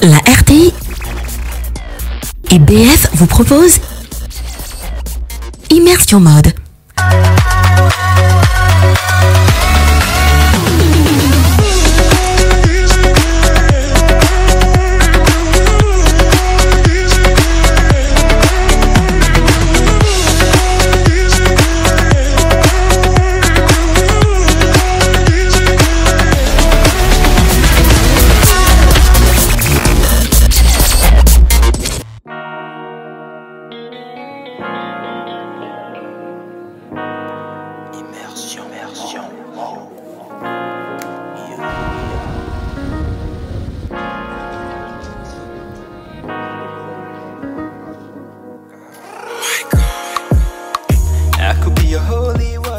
La RTI et BF vous proposent Immersion Mode.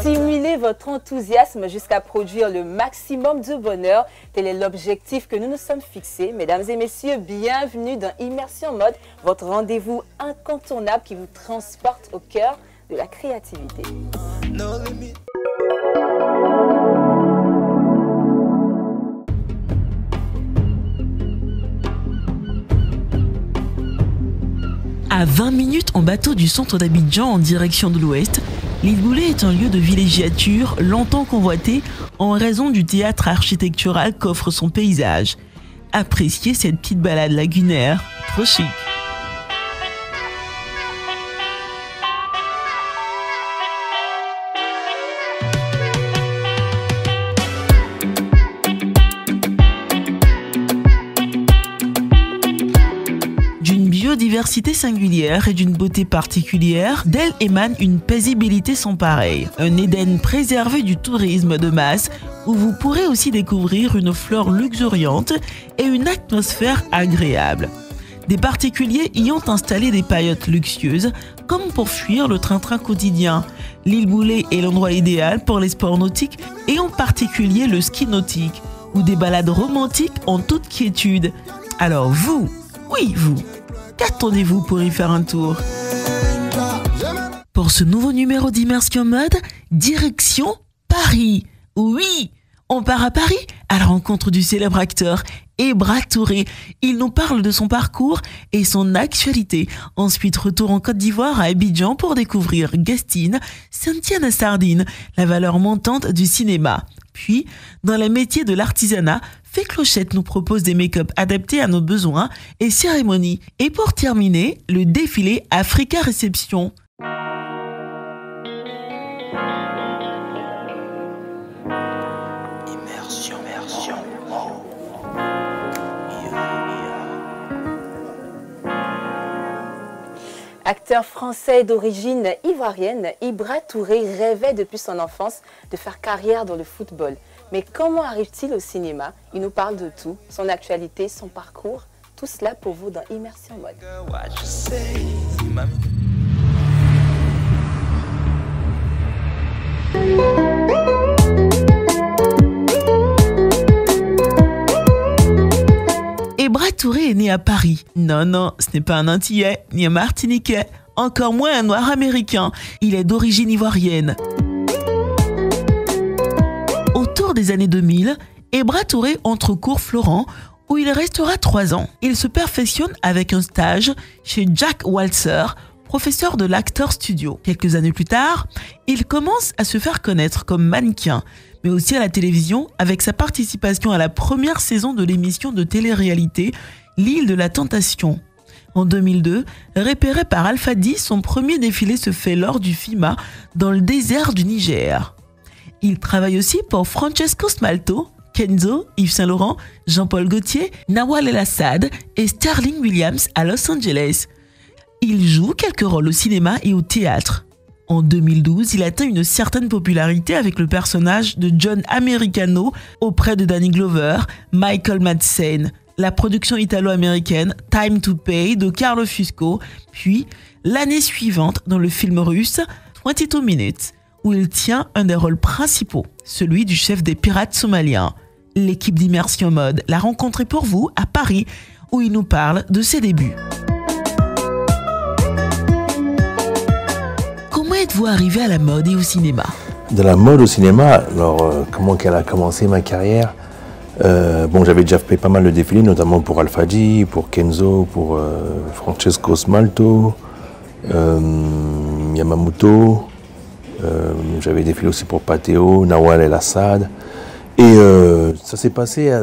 Stimuler votre enthousiasme jusqu'à produire le maximum de bonheur, tel est l'objectif que nous nous sommes fixés. Mesdames et messieurs, bienvenue dans Immersion Mode, votre rendez-vous incontournable qui vous transporte au cœur de la créativité. À 20 minutes en bateau du centre d'Abidjan en direction de l'ouest, l'île Boulé est un lieu de villégiature longtemps convoité en raison du théâtre architectural qu'offre son paysage. Appréciez cette petite balade lagunaire, trop chic. Diversité singulière et d'une beauté particulière, d'elle émane une paisibilité sans pareille. Un Éden préservé du tourisme de masse où vous pourrez aussi découvrir une flore luxuriante et une atmosphère agréable. Des particuliers y ont installé des paillotes luxueuses comme pour fuir le train-train quotidien. L'île Boulé est l'endroit idéal pour les sports nautiques et en particulier le ski nautique ou des balades romantiques en toute quiétude. Alors vous, oui vous, qu'attendez-vous pour y faire un tour? Pour ce nouveau numéro d'Immersion Mode, direction Paris. Oui, on part à Paris à la rencontre du célèbre acteur Ebra Touré. Il nous parle de son parcours et son actualité. Ensuite, retour en Côte d'Ivoire à Abidjan pour découvrir Gastine, Saint-Étienne Sardine, la valeur montante du cinéma. Puis, dans les métiers de l'artisanat, Fée Clochette nous propose des make-up adaptés à nos besoins et cérémonies. Et pour terminer, le défilé Africa Réception. Acteur français d'origine ivoirienne, Ebra Touré rêvait depuis son enfance de faire carrière dans le football. Mais comment arrive-t-il au cinéma? Il nous parle de tout, son actualité, son parcours, tout cela pour vous dans Immersion Mode. Ebra Touré est né à Paris. Non, ce n'est pas un Antillais, ni un Martiniquais, encore moins un Noir américain. Il est d'origine ivoirienne. Autour des années 2000, Ebra Touré entre au cours Florent, où il restera 3 ans. Il se perfectionne avec un stage chez Jack Walser, professeur de l'Actor Studio. Quelques années plus tard, il commence à se faire connaître comme mannequin, mais aussi à la télévision avec sa participation à la première saison de l'émission de télé-réalité L'île de la Tentation. En 2002, repéré par Alpha 10, son premier défilé se fait lors du FIMA dans le désert du Niger. Il travaille aussi pour Francesco Smalto, Kenzo, Yves Saint Laurent, Jean-Paul Gaultier, Nawal El Assad et Sterling Williams à Los Angeles. Il joue quelques rôles au cinéma et au théâtre. En 2012, il atteint une certaine popularité avec le personnage de John Americano auprès de Danny Glover, Michael Madsen, la production italo-américaine Time to Pay de Carlo Fusco, puis l'année suivante dans le film russe 22 Minutes, où il tient un des rôles principaux, celui du chef des pirates somaliens. L'équipe d'Immersion Mode l'a rencontré pour vous à Paris, où il nous parle de ses débuts. Comment êtes-vous arrivé à la mode et au cinéma? De la mode au cinéma, alors comment qu'elle a commencé ma carrière? Bon, j'avais déjà fait pas mal de défilés, notamment pour Alfadi, pour Kenzo, pour Francesco Smalto, Yamamoto. J'avais défilé aussi pour Pateo, Nawal El Assad. Et ça s'est passé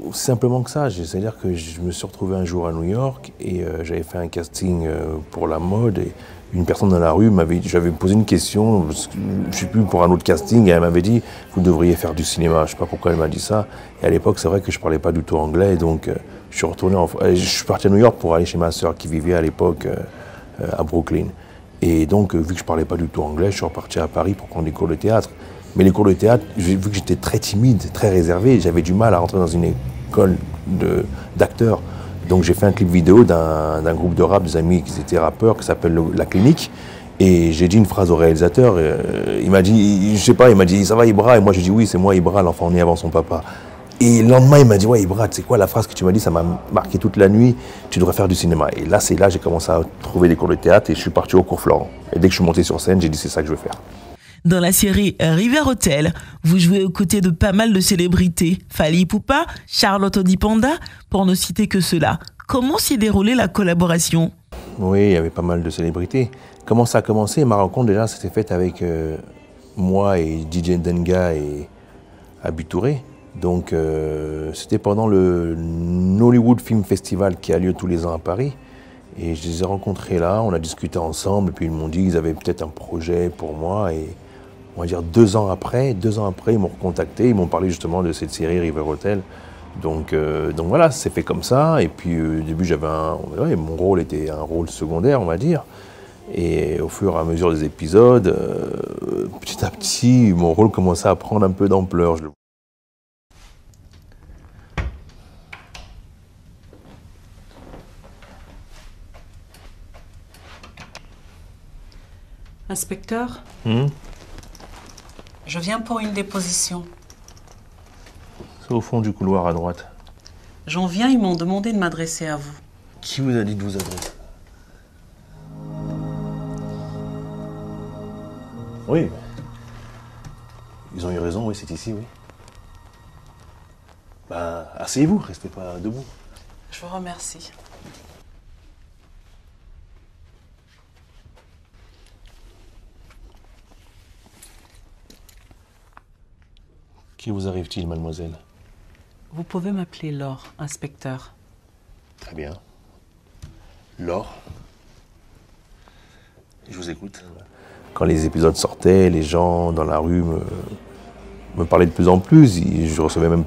aussi simplement que ça. C'est-à-dire que je me suis retrouvé un jour à New York et j'avais fait un casting pour la mode. Et une personne dans la rue j'avais posé une question, je ne sais plus, pour un autre casting, et elle m'avait dit « Vous devriez faire du cinéma ». Je ne sais pas pourquoi elle m'a dit ça. Et à l'époque, c'est vrai que je ne parlais pas du tout anglais. Donc je suis parti à New York pour aller chez ma sœur qui vivait à l'époque à Brooklyn. Et donc, vu que je ne parlais pas du tout anglais, je suis reparti à Paris pour prendre des cours de théâtre. Mais les cours de théâtre, vu que j'étais très timide, très réservé, j'avais du mal à rentrer dans une école d'acteurs. Donc j'ai fait un clip vidéo d'un groupe de rap, des amis qui étaient rappeurs, qui s'appelle La Clinique. Et j'ai dit une phrase au réalisateur. Il m'a dit, je sais pas, il m'a dit « Ça va Ibra ?» Et moi j'ai dit « Oui, c'est moi Ibra, l'enfant né avant son papa ». Et le lendemain, il m'a dit « Ouais Ibra, tu sais quoi, la phrase que tu m'as dit, ça m'a marqué toute la nuit, tu devrais faire du cinéma ». Et là, j'ai commencé à trouver des cours de théâtre et je suis parti au cours Florent. Et dès que je suis monté sur scène, j'ai dit « C'est ça que je veux faire ». Dans la série River Hotel, vous jouez aux côtés de pas mal de célébrités. Fally Ipupa, Charlotte Odipanda, pour ne citer que cela. Comment s'est déroulée la collaboration? Oui, il y avait pas mal de célébrités. Comment ça a commencé? Ma rencontre, déjà, s'était faite avec moi et DJ Denga et Abi Touré. Donc, c'était pendant le Nollywood Film Festival qui a lieu tous les ans à Paris. Et je les ai rencontrés là, on a discuté ensemble, et puis ils m'ont dit qu'ils avaient peut-être un projet pour moi. Et on va dire 2 ans après, ils m'ont recontacté, ils m'ont parlé justement de cette série River Hotel. Donc voilà, c'est fait comme ça. Et puis au début, mon rôle était un rôle secondaire, on va dire. Et au fur et à mesure des épisodes, petit à petit, mon rôle commençait à prendre un peu d'ampleur. Inspecteur, je viens pour une déposition. C'est au fond du couloir à droite. J'en viens, ils m'ont demandé de m'adresser à vous. Qui vous a dit de vous adresser? Oui. Ils ont eu raison, oui, c'est ici, oui. Ben, asseyez-vous, restez pas debout. Je vous remercie. Qui vous arrive-t-il, mademoiselle? Vous pouvez m'appeler Laure, inspecteur. Très bien. Laure? Je vous écoute. Quand les épisodes sortaient, les gens dans la rue me parlaient de plus en plus. Je recevais même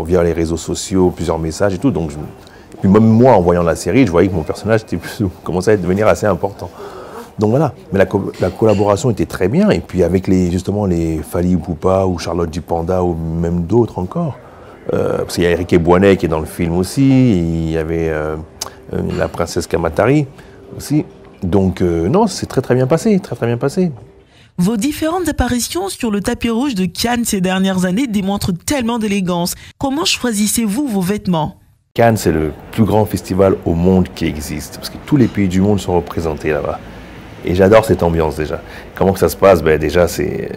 via les réseaux sociaux plusieurs messages et tout. Donc puis même moi, en voyant la série, je voyais que mon personnage commençait à devenir assez important. Donc voilà, mais la collaboration était très bien. Et puis avec justement les Fally Ipupa ou Charlotte Dipanda ou même d'autres encore. Parce qu'il y a Eric Ebouanet qui est dans le film aussi. Il y avait la princesse Kamatari aussi. Donc non, c'est très très bien passé, très très bien passé. Vos différentes apparitions sur le tapis rouge de Cannes ces dernières années démontrent tellement d'élégance. Comment choisissez-vous vos vêtements? Cannes, c'est le plus grand festival au monde qui existe. Parce que tous les pays du monde sont représentés là-bas. Et j'adore cette ambiance déjà. Comment que ça se passe? Déjà, c'est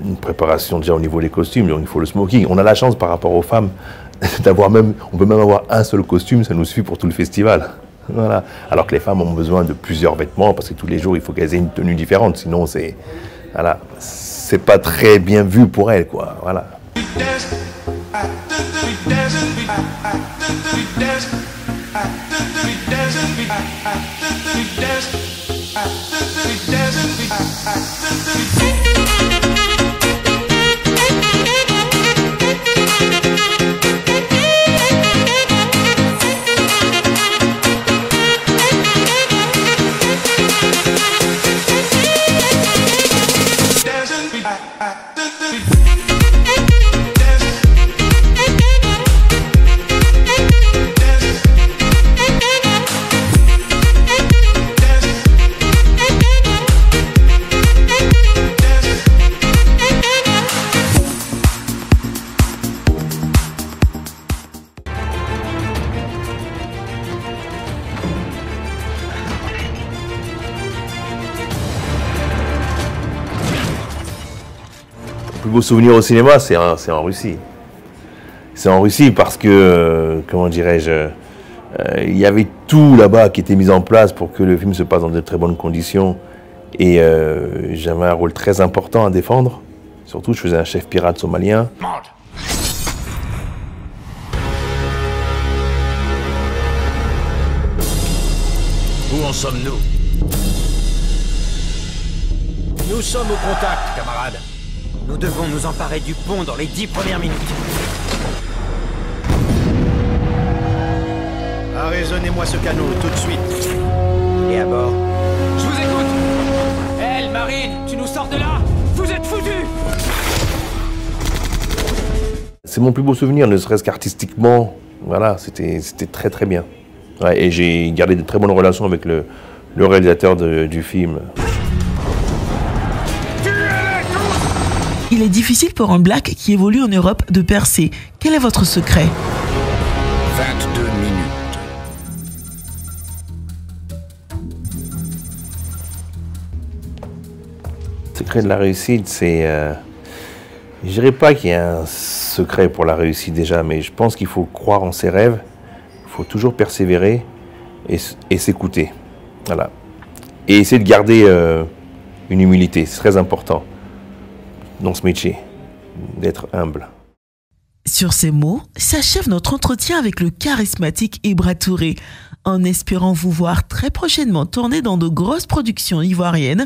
une préparation déjà au niveau des costumes. Donc il faut le smoking. On a la chance par rapport aux femmes on peut même avoir un seul costume, ça nous suffit pour tout le festival. Voilà. Alors que les femmes ont besoin de plusieurs vêtements parce que tous les jours il faut qu'elles aient une tenue différente. Sinon c'est pas très bien vu pour elles, quoi. Voilà. Le plus beau souvenir au cinéma, c'est en Russie. c'est en Russie parce que, comment dirais-je, il y avait tout là-bas qui était mis en place pour que le film se passe dans de très bonnes conditions. Et j'avais un rôle très important à défendre. Surtout, je faisais un chef pirate somalien. Où en sommes-nous? Nous sommes au contact, camarades. Nous devons nous emparer du pont dans les 10 premières minutes. Arraisonnez-moi ce canot tout de suite. Et à bord. Je vous écoute. Elle, Marine, tu nous sors de là? Vous êtes foutus! C'est mon plus beau souvenir, ne serait-ce qu'artistiquement. Voilà, c'était très très bien. Ouais, et j'ai gardé de très bonnes relations avec le réalisateur du film. Il est difficile pour un black qui évolue en Europe de percer. Quel est votre secret? 22 minutes. Le secret de la réussite, c'est... je dirais pas qu'il y a un secret pour la réussite déjà, mais je pense qu'il faut croire en ses rêves, il faut toujours persévérer et s'écouter. Voilà. Et essayer de garder une humilité, c'est très important dans ce métier, d'être humble. Sur ces mots, s'achève notre entretien avec le charismatique Ibra Touré, en espérant vous voir très prochainement tourner dans de grosses productions ivoiriennes.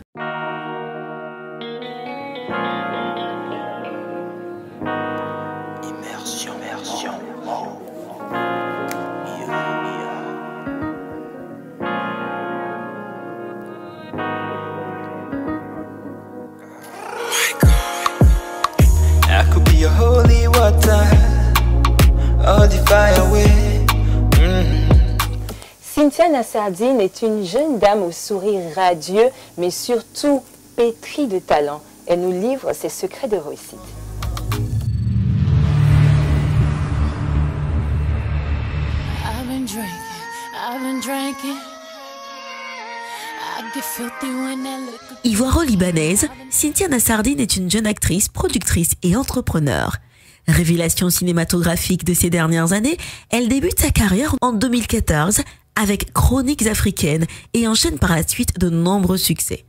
Cynthia Nassardine est une jeune dame au sourire radieux, mais surtout pétrie de talent. Elle nous livre ses secrets de réussite. Ivoiro-libanaise, Cynthia Nassardine est une jeune actrice, productrice et entrepreneur. Révélation cinématographique de ces dernières années, elle débute sa carrière en 2014 avec Chroniques africaines et enchaîne par la suite de nombreux succès.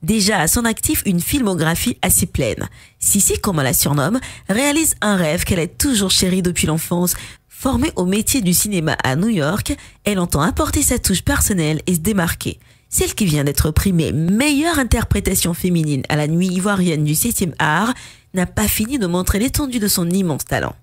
Déjà à son actif une filmographie assez pleine. Sissi, comme on la surnomme, réalise un rêve qu'elle a toujours chéri depuis l'enfance. Formée au métier du cinéma à New York, elle entend apporter sa touche personnelle et se démarquer. Celle qui vient d'être primée meilleure interprétation féminine à la nuit ivoirienne du 7e art n'a pas fini de montrer l'étendue de son immense talent.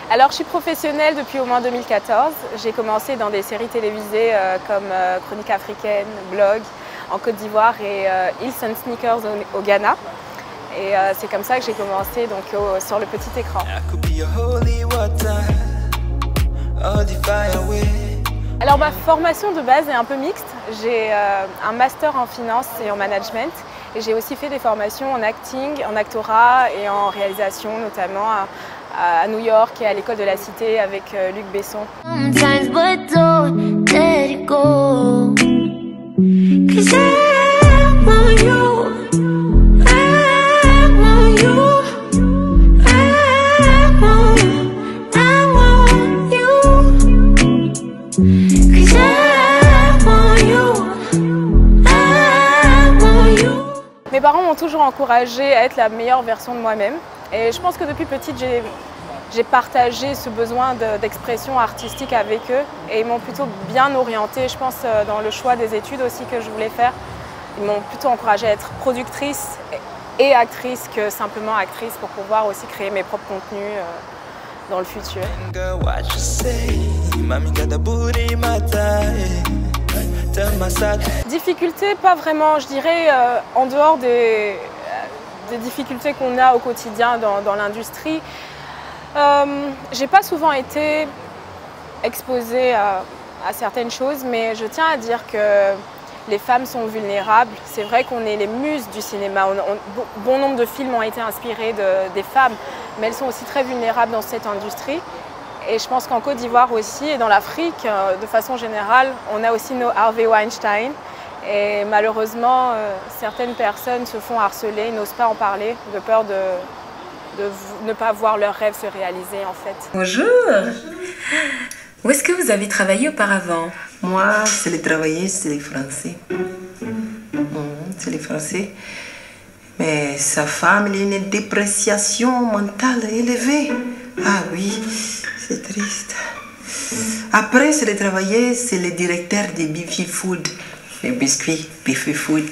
Alors, je suis professionnelle depuis au moins 2014. J'ai commencé dans des séries télévisées comme Chroniques africaines, Blog en Côte d'Ivoire et Hills and Sneakers au Ghana. Et c'est comme ça que j'ai commencé donc, sur le petit écran. Alors ma formation de base est un peu mixte. J'ai un master en finance et en management. Et j'ai aussi fait des formations en acting, en actorat et en réalisation, notamment à New York et à l'école de la Cité avec Luc Besson. Mes parents m'ont toujours encouragée à être la meilleure version de moi-même. Et je pense que depuis petite, j'ai partagé ce besoin d'expression artistique avec eux. Et ils m'ont plutôt bien orientée, je pense, dans le choix des études aussi que je voulais faire. Ils m'ont plutôt encouragée à être productrice et actrice que simplement actrice pour pouvoir aussi créer mes propres contenus dans le futur. Difficultés, pas vraiment, je dirais, en dehors des difficultés qu'on a au quotidien dans l'industrie. J'ai pas souvent été exposée à certaines choses, mais je tiens à dire que les femmes sont vulnérables. C'est vrai qu'on est les muses du cinéma. Bon nombre de films ont été inspirés des femmes, mais elles sont aussi très vulnérables dans cette industrie. Et je pense qu'en Côte d'Ivoire aussi, et dans l'Afrique, de façon générale, on a aussi nos Harvey Weinstein. Et malheureusement, certaines personnes se font harceler, n'osent pas en parler, de peur de ne pas voir leurs rêves se réaliser en fait. Bonjour! Où est-ce que vous avez travaillé auparavant? Moi, c'est les travailler, c'est les Français. C'est les Français. Mais sa femme, elle a une dépréciation mentale élevée. Ah oui, c'est triste. Après, c'est les travailler, c'est le directeur de Biffy Food. Les biscuits, Biffy Food.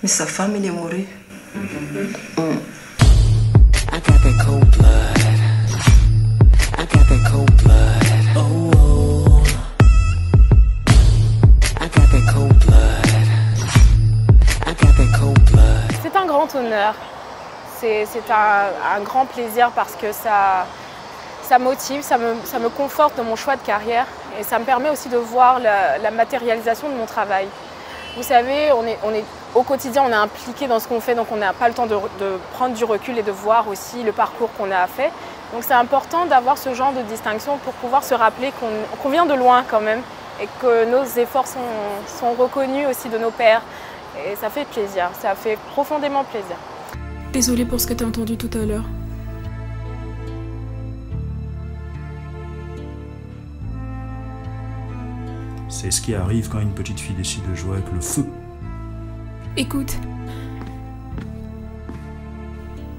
Mais sa femme, elle est mourue. I got that cold blood. I got that cold blood. Oh, oh. I got that cold blood. I got that cold blood. C'est un grand honneur. C'est un grand plaisir parce que ça motive, ça me conforte dans mon choix de carrière et ça me permet aussi de voir la matérialisation de mon travail. Vous savez, au quotidien, on est impliqué dans ce qu'on fait, donc on n'a pas le temps de prendre du recul et de voir aussi le parcours qu'on a fait. Donc c'est important d'avoir ce genre de distinction pour pouvoir se rappeler qu'on vient de loin quand même et que nos efforts sont reconnus aussi de nos pairs. Et ça fait plaisir, ça fait profondément plaisir. Désolée pour ce que tu as entendu tout à l'heure. C'est ce qui arrive quand une petite fille décide de jouer avec le feu. Écoute,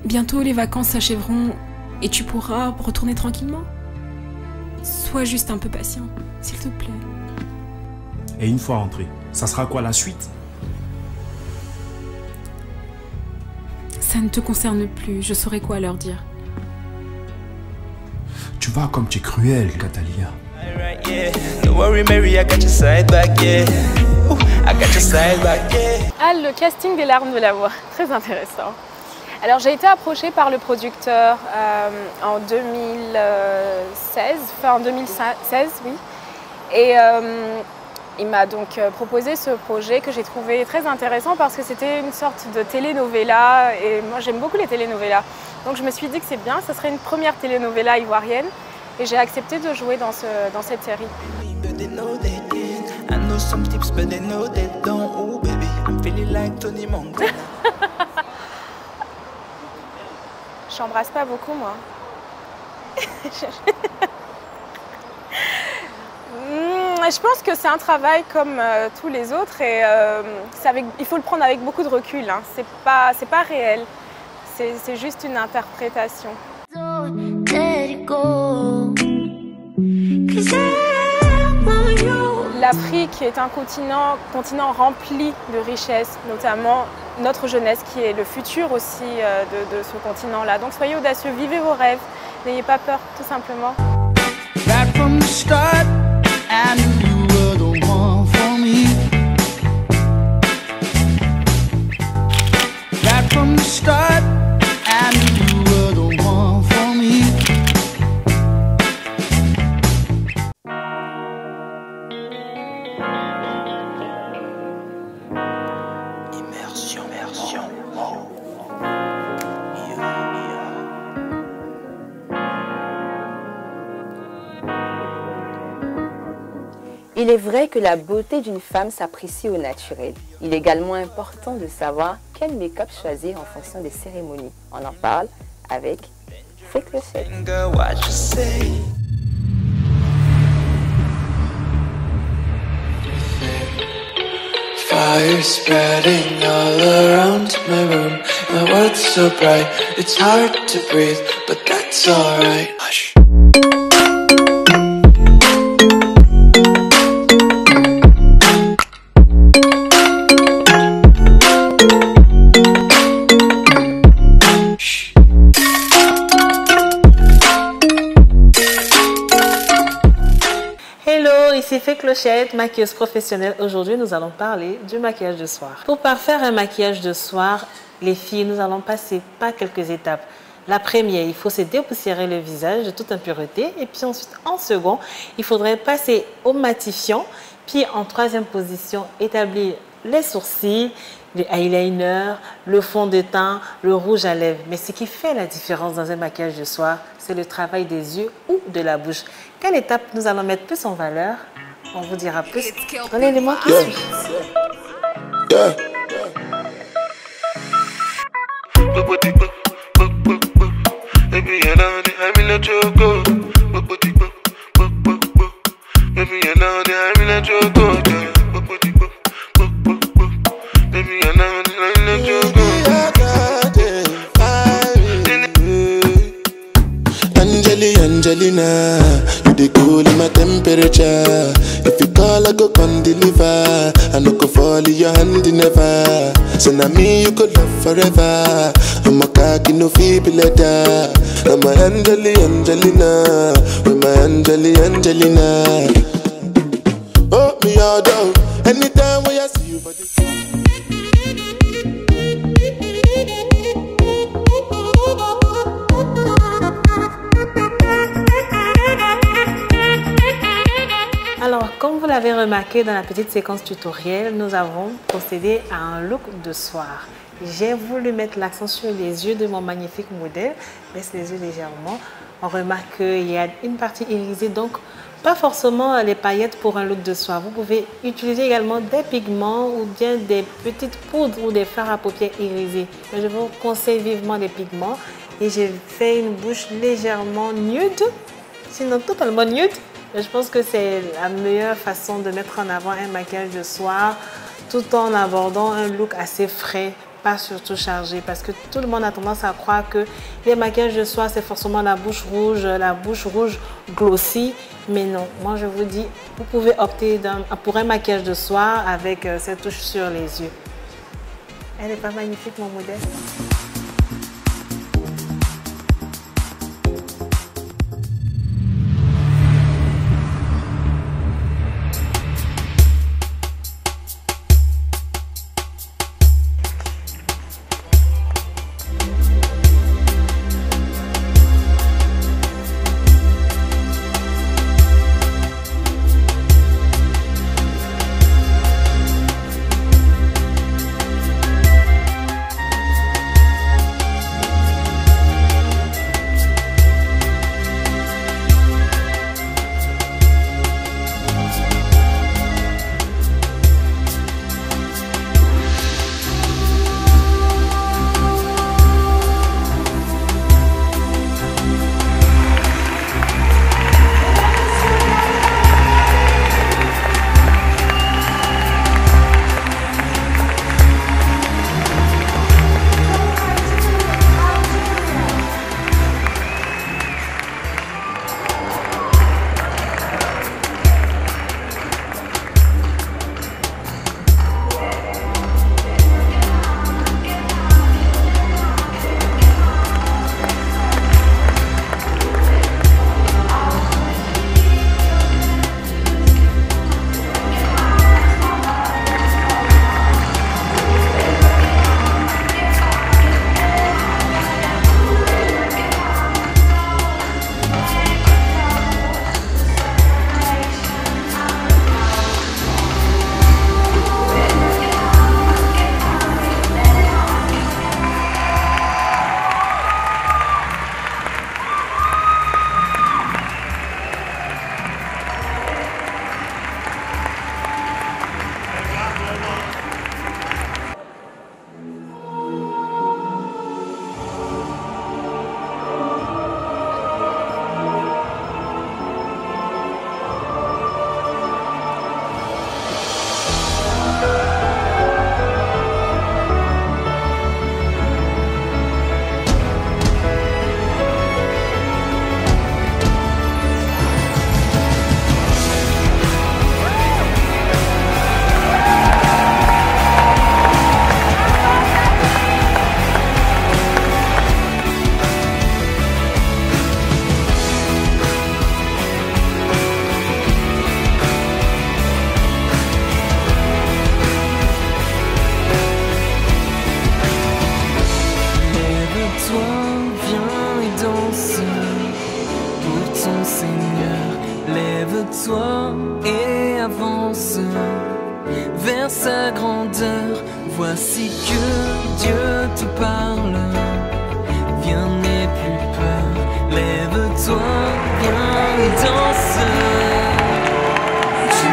bientôt les vacances s'achèveront et tu pourras retourner tranquillement. Sois juste un peu patient, s'il te plaît. Et une fois rentré, ça sera quoi la suite? Ça ne te concerne plus, je saurai quoi leur dire. Tu vois comme tu es cruelle, Catalina. Ah, le casting des larmes de l'amour, très intéressant. Alors j'ai été approchée par le producteur en 2016, fin 2016, oui. Et il m'a donc proposé ce projet que j'ai trouvé très intéressant parce que c'était une sorte de telenovela et moi j'aime beaucoup les telenovelas. Donc je me suis dit que c'est bien, ça serait une première telenovela ivoirienne et j'ai accepté de jouer dans cette série. J'embrasse pas beaucoup moi. Je pense que c'est un travail comme tous les autres et il faut le prendre avec beaucoup de recul. Hein. C'est pas réel, c'est juste une interprétation. L'Afrique est un continent rempli de richesses, notamment notre jeunesse qui est le futur aussi de ce continent-là. Donc soyez audacieux, vivez vos rêves, n'ayez pas peur, tout simplement. I knew you were the one for me. Right from the start, I knew you were the one for me. Immersion. Il est vrai que la beauté d'une femme s'apprécie au naturel. Il est également important de savoir quel make-up choisir en fonction des cérémonies. On en parle avec Fée Clochette. Fire spreading all around my room. My world's so bright, it's hard to breathe, but that's alright. Hush. Ici Fée Clochette, maquilleuse professionnelle. Aujourd'hui, nous allons parler du maquillage de soir. Pour parfaire un maquillage de soir, les filles, nous allons passer par quelques étapes. La première, il faut se dépoussiérer le visage de toute impureté. Et puis ensuite, en second, il faudrait passer au matifiant. Puis en troisième position, établir les sourcils, le eyeliner, le fond de teint, le rouge à lèvres. Mais ce qui fait la différence dans un maquillage de soir, c'est le travail des yeux ou de la bouche. Quelle étape nous allons mettre plus en valeur? On vous dira plus dans les mois qui suivent. Yeah. Angelina, you the cool in my temperature. If you call, I go come deliver. I no go fall in your hand never. So now me you could love forever. I'm a cocky no feeble letter. I'm my Angelina, with my Angelina. Oh me all down. Anytime when I see you, but Alors, comme vous l'avez remarqué dans la petite séquence tutoriel, nous avons procédé à un look de soir. J'ai voulu mettre l'accent sur les yeux de mon magnifique modèle. Baisse les yeux légèrement. On remarque qu'il y a une partie irisée, donc pas forcément les paillettes pour un look de soir. Vous pouvez utiliser également des pigments ou bien des petites poudres ou des fards à paupières irisés. Mais je vous conseille vivement des pigments. Et j'ai fait une bouche légèrement nude, sinon totalement nude. Je pense que c'est la meilleure façon de mettre en avant un maquillage de soir tout en abordant un look assez frais, pas surtout chargé, parce que tout le monde a tendance à croire que les maquillages de soir c'est forcément la bouche rouge glossy, mais non. Moi je vous dis, vous pouvez opter pour un maquillage de soir avec cette touche sur les yeux. Elle n'est pas magnifique mon modèle? Lève-toi et avance vers sa grandeur. Voici que Dieu te parle. Viens, n'aie plus peur. Lève-toi, viens et danse. Tu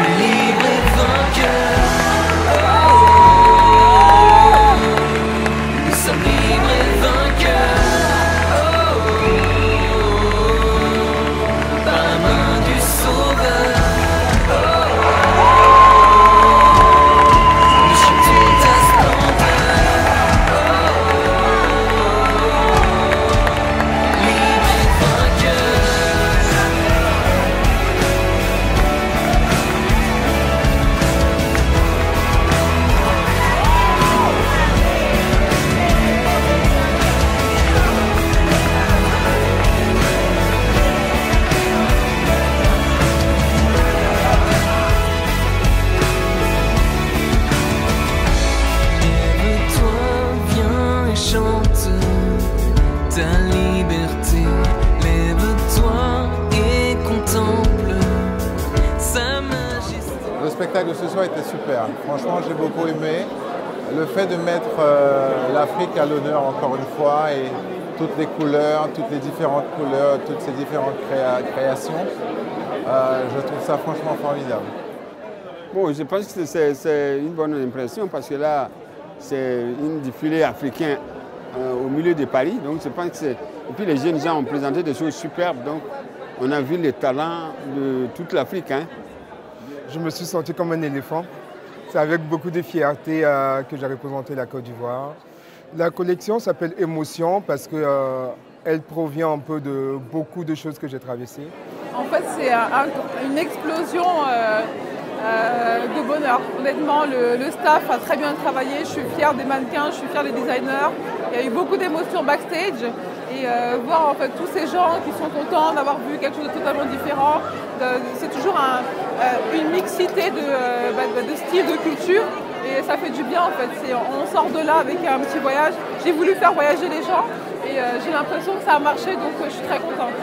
liberté. Lève-toi et contemple sa majesté. Le spectacle de ce soir était super. Franchement, j'ai beaucoup aimé. Le fait de mettre l'Afrique à l'honneur encore une fois et toutes les couleurs, toutes les différentes couleurs, toutes ces différentes créations, je trouve ça franchement formidable. Bon, je pense que c'est une bonne impression parce que là, c'est une défilé africain au milieu de Paris. Donc je pense que c'est... Et puis les jeunes gens ont présenté des choses superbes. Donc on a vu les talents de toute l'Afrique. Hein. Je me suis senti comme un éléphant. C'est avec beaucoup de fierté que j'ai représenté la Côte d'Ivoire. La collection s'appelle Émotion parce qu'elle provient un peu de beaucoup de choses que j'ai traversées. En fait, c'est une explosion de bonheur. Honnêtement, le staff a très bien travaillé. Je suis fière des mannequins, je suis fière des designers. Il y a eu beaucoup d'émotions backstage. Et voir en fait tous ces gens qui sont contents d'avoir vu quelque chose de totalement différent, c'est toujours une mixité de styles, de culture, et ça fait du bien en fait. On sort de là avec un petit voyage. J'ai voulu faire voyager les gens et j'ai l'impression que ça a marché, donc je suis très contente.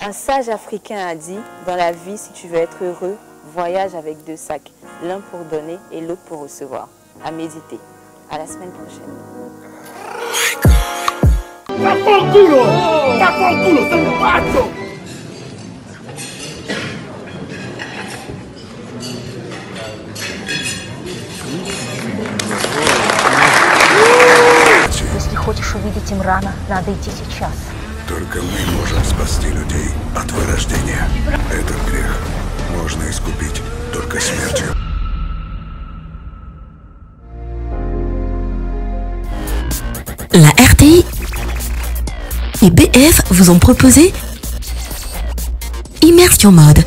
Un sage africain a dit, dans la vie, si tu veux être heureux, voyage avec 2 sacs, l'un pour donner et l'autre pour recevoir. À méditer. À la semaine prochaine. Если хочешь увидеть Имрана, надо идти сейчас. Только мы можем спасти людей от вырождения. Этот грех можно искупить только смертью. La RTI et BF vous ont proposé Immersion Mode.